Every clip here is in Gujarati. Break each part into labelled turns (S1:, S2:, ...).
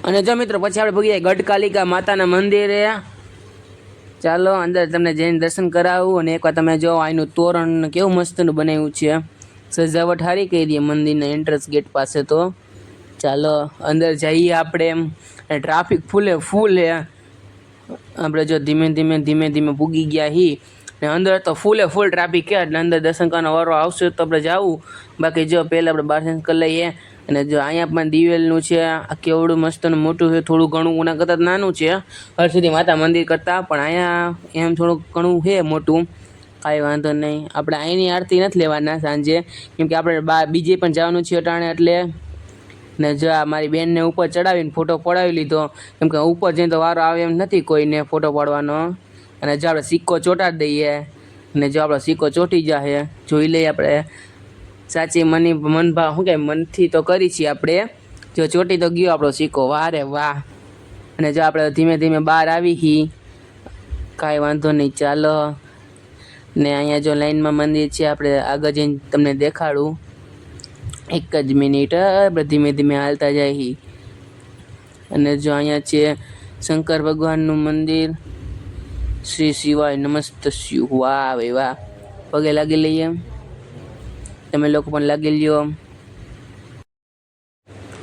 S1: અને જો મિત્રો પછી આપણે ભૂગી જાય ગઢકાલિકા માતાના મંદિરે। ચાલો અંદર તમને જઈને દર્શન કરાવું। અને એકવાર તમે જો અહીંનું તોરણ કેવું મસ્તનું બનાવ્યું છે, સજાવટ સારી કરી દે મંદિરના એન્ટ્રન્સ ગેટ પાસે। તો ચાલો અંદર જઈએ આપણે એમ। ટ્રાફિક ફૂલ હે। આપણે જો ધીમે ધીમે પૂગી ગયા હી ને અંદર તો ફૂલ ટ્રાફિક છે, એટલે અંદર દર્શન કરવાનો વારો આવશે તો આપણે જાવું। બાકી જો પહેલાં આપણે બહાર કરી લઈએ। અને જો અહીંયા પણ દિવેલનું છે, આ કેવડું મસ્તનું મોટું છે, થોડું ઘણું ઉના કરતાં નાનું છે હરસિદ્ધિ માતા મંદિર કરતાં, પણ અહીંયા એમ થોડુંક ઘણું છે મોટું, કાંઈ વાંધો નહીં। આપણે અહીંની આરતી નથી લેવાના સાંજે, કેમ કે આપણે બીજે પણ જવાનું છે અટાણે એટલે। ને જો આ મારી બેનને ઉપર ચડાવીને ફોટો પડાવી લીધો, કેમ કે ઉપર જઈને તો વારો આવે એમ નથી કોઈને ફોટો પાડવાનો। અને જો આપણે સિક્કો ચોંટાડી દઈએ, ને જો આપણો સિક્કો ચોંટી જાય જોઈ લઈએ આપણે સાચી મનભાવ શું કે મનથી તો કરી છીએ આપણે। જો ચોંટી તો ગયો આપણો સિક્કો, વાહ રે વાહ। અને જો આપણે ધીમે ધીમે બહાર આવી હી, કાંઈ વાંધો નહીં ચાલો। ને અહીંયા જો લાઈનમાં મંદિર છે, આપણે આગળ જઈને તમને દેખાડું। એક જ મિનિટ, આપણે ધીમે ધીમે હાલતા જાય। અને જો અહીંયા છે શંકર ભગવાનનું મંદિર, શ્રી શિવાય નમસ્તસ્યુ। વાહ ભાઈ વાહ, પગે લાગી લઈએ, તમે લોકો પણ લાગી લ્યો।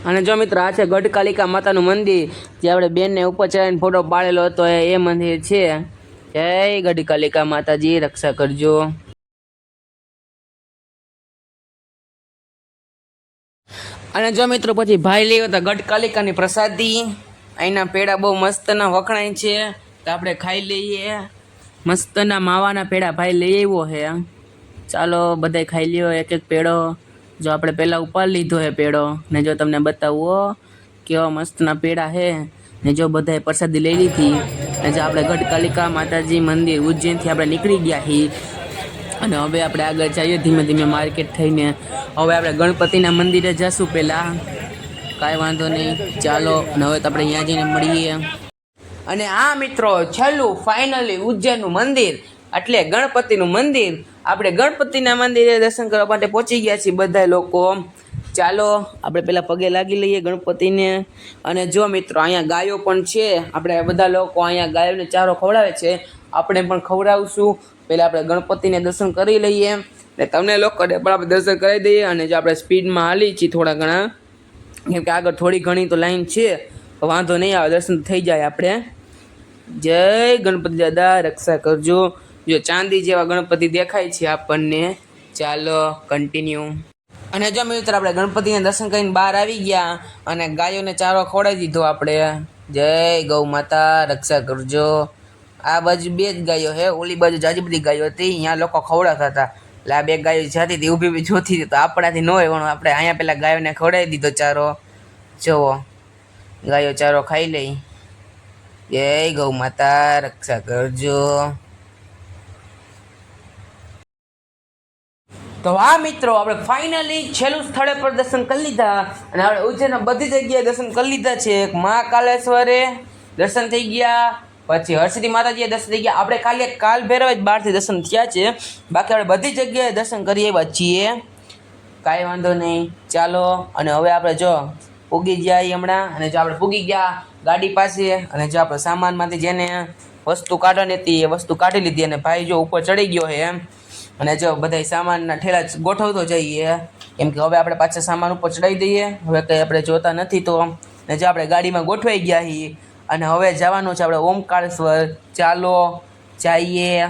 S1: અને જો મિત્રો આ છે ગઢકાલિકા માતાનું મંદિર, જે આપણે બેનને ઉપર ચડાવીને ફોટો પાડેલો હતો એ મંદિર છે। જય ગઢકાલિકા માતાજી, રક્ષા કરજો। અને જો મિત્રો પછી ભાઈ લેવો તો ગઢકાલિકાની પ્રસાદી, અહીંના પેડા બહુ મસ્તના વખણાય છે, તો આપણે ખાઈ લઈએ। મસ્તના માવાના પેડા ભાઈ લઈ આવ્યો છે, ચાલો બધાય ખાઈ લ્યો એક એક પેડો। જો આપણે પહેલાં ઉપાડી લીધો છે પેડો, ને જો તમને બતાવો કેવા મસ્તના પેડા છે। ને જો બધાએ પ્રસાદી લઈ લીધી, ને જો આપણે ગઢકાલિકા માતાજી મંદિર ઉજ્જૈનથી આપણે નીકળી ગયા છીએ। અને હવે આપણે આગળ જઈએ ધીમે ધીમે માર્કેટ થઈને। હવે આપણે ગણપતિના મંદિરે જઈશું પહેલાં, કાંઈ વાંધો નહીં ચાલો। અને હવે તો આપણે અહીંયા જઈને મળીએ। અને આ મિત્રો છેલ્લું ફાઇનલી ઉજ્જૈનનું મંદિર એટલે ગણપતિનું મંદિર। આપણે ગણપતિના મંદિરે દર્શન કરવા માટે પહોંચી ગયા છીએ બધા લોકો। ચાલો આપણે પહેલાં પગે લાગી લઈએ ગણપતિને। અને જો મિત્રો અહીંયા ગાયો પણ છે, આપણે બધા લોકો અહીંયા ગાયોને ચારો ખવડાવે છે, આપણે પણ ખવડાવશું। પહેલાં આપણે ગણપતિને દર્શન કરી લઈએ, ને તમને લોકોને પણ આપણે દર્શન કરી દઈએ। અને જો આપણે સ્પીડમાં હાલી છીએ થોડા ઘણા, કેમ કે આગળ થોડી ઘણી તો લાઈન છે, વાંધો નહીં આવે, દર્શન થઈ જાય આપણે। જય ગણપતિ દાદા, રક્ષા કરજો। જો ચાંદી જેવા ગણપતિ દેખાય છે આપણને। ચાલો કન્ટિન્યુ। અને જો મિત્રો આપણે ગણપતિને દર્શન કરીને બહાર આવી ગયા, અને ગાયોને ચારો ખવડાવી દીધો આપણે। જય ગૌ માતા, રક્ષા કરજો। આ બાજુ બે જ ગાયો છે, ઓલી બાજુ જાજી બધી ગાયો હતી, અહીંયા લોકો ખવડાવતા હતા, એટલે આ બે ગાયો જાતી હતી ઊભી જોતી હતી, તો આપણાથી ન હોય પણ આપણે અહીંયા પેલા ગાયોને ખવડાવી દીધો ચારો। જુઓ ગાયો ચારો ખાઈ લઈ। જય ગૌ માતા, રક્ષા કરજો। તો હા મિત્રો આપણે ફાઇનલી છેલ્લું સ્થળે પર દર્શન કરી લીધા, અને આપણે ઉજ્જૈનમાં બધી જગ્યાએ દર્શન કરી લીધા છે। મહાકાલેશ્વરે દર્શન થઈ ગયા, પછી હરસિદ્ધિ માતાજીએ દર્શન થઈ ગયા। આપણે ખાલી કાલ ભૈરવ જ બહારથી દર્શન થયા છે, બાકી આપણે બધી જગ્યાએ દર્શન કરી આવ્યા છીએ, કાંઈ વાંધો નહીં ચાલો। અને હવે આપણે જો પૂગી ગયા હમણાં, અને જો આપણે પૂગી ગયા ગાડી પાસે, અને જો આપણે સામાનમાંથી જેને વસ્તુ કાઢવાની હતી એ વસ્તુ કાઢી લીધી, અને ભાઈ જો ઉપર ચડી ગયો છે એમ। અને જો બધા સામાનના ઠેલા ગોઠવતો જઈએ, કેમ કે હવે આપણે પાછા સામાન ઉપર ચડાવી દઈએ, હવે કંઈ આપણે જોતા નથી તો। ને જો આપણે ગાડીમાં ગોઠવાઈ ગયા છીએ, અને હવે જવાનું છે આપણે ઓમકારેશ્વર। ચાલો જઈએ।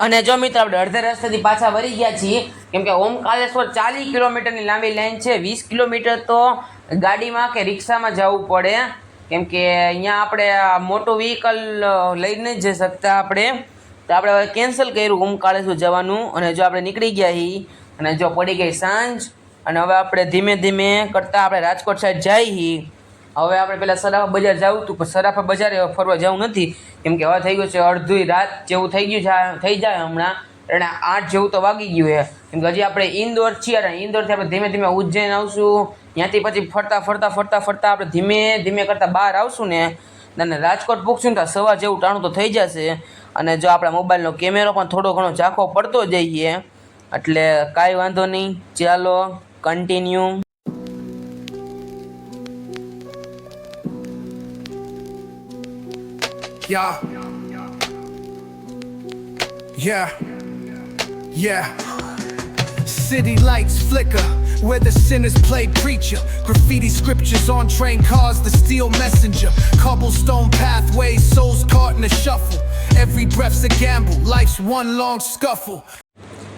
S1: અને જો મિત્રો આપણે અડધા રસ્તેથી પાછા વળી ગયા છીએ, કેમ કે ઓમકાલેશ્વર 40 કિલોમીટરની લાંબી લાઈન છે. 20 કિલોમીટર તો ગાડીમાં કે રિક્ષામાં જવું પડે, કેમ કે અહીંયા આપણે મોટું વ્હીકલ લઈ નથી જઈ શકતા આપણે. તો આપણે હવે કેન્સલ કર્યું ઓમકાલેશ્વર જવાનું, અને જો આપણે નીકળી ગયા છીએ, અને જો પડી ગઈ સાંજ, અને હવે આપણે ધીમે ધીમે કરતાં આપણે રાજકોટ સાઈડ જઈએ છીએ. હવે આપણે પહેલાં સરાફા બજાર જવું હતું, પણ સરાફા બજારે ફરવા જવું નથી, કેમ કે હવે થઈ ગયું છે અડધી રાત જેવું થઈ જાય હમણાં, અને 8 જેવું તો વાગી ગયું છે. કેમ કે હજી આપણે ઇન્દોર છીએ, અને ઇન્દોરથી આપણે ધીમે ધીમે ઉજ્જૈન આવશું, ત્યાંથી પછી ફરતા આપણે ધીમે ધીમે કરતાં બહાર આવશું ને, અને રાજકોટ પૂગશું ને તો સવાર જેવું ટાણું તો થઈ જશે. અને જો આપણા મોબાઈલનો કેમેરો પણ થોડો ઘણો ઝાંખો પડતો જઈએ, એટલે કાંઈ વાંધો નહીં, ચાલો continue.
S2: Yeah. Yeah. Yeah. City lights flicker where the sinners play preacher. Graffiti scriptures on train cars, the steel messenger. Cobblestone pathways, souls caught in a shuffle. Every breath's a gamble, life's one long scuffle.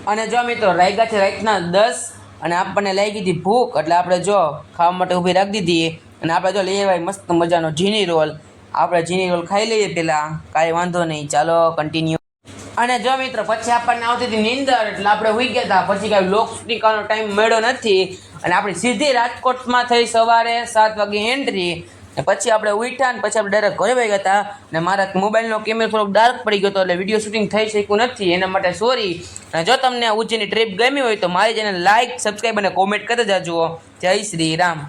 S1: અને જો મિત્રો રાઈગા છે રાતના 10, અને આપણને લાગી હતી ભૂખ, એટલે આપણે જો ખાવા માટે ઊભી રાખી દીધી. અને આપણે જો લઈ આવ્યા મસ્ત મજાનો ઝીણી રોલ. આપણે ઝીણી રોલ ખાઈ લઈએ પહેલાં, કાંઈ વાંધો નહીં, ચાલો કન્ટિન્યુ. અને જો મિત્રો પછી આપણને આવતી હતી નીંદર, એટલે આપણે હોઈ ગયા હતા. પછી કાંઈ વ્લોગ શૂટિંગ કરવાનો ટાઈમ મળ્યો નથી, અને આપણે સીધી રાજકોટમાં થઈ સવારે 7 વાગે એન્ટ્રી. ને પછી આપણે ઉઠ્યા, ને પછી આપણે ડાયરેક્ટ ઘરે વહી ગયા હતા. અને મારા મોબાઈલનો કેમેરો થોડોક ડાર્ક પડી ગયો હતો, એટલે વિડીયો શૂટિંગ થઈ શક્યું નથી, એના માટે સોરી. અને જો તમને ઉજ્જૈનની ટ્રીપ ગમી હોય તો મારી ચેનલ લાઈક, સબસ્ક્રાઈબ અને કોમેન્ટ કરતા જાજો. જય શ્રી રામ.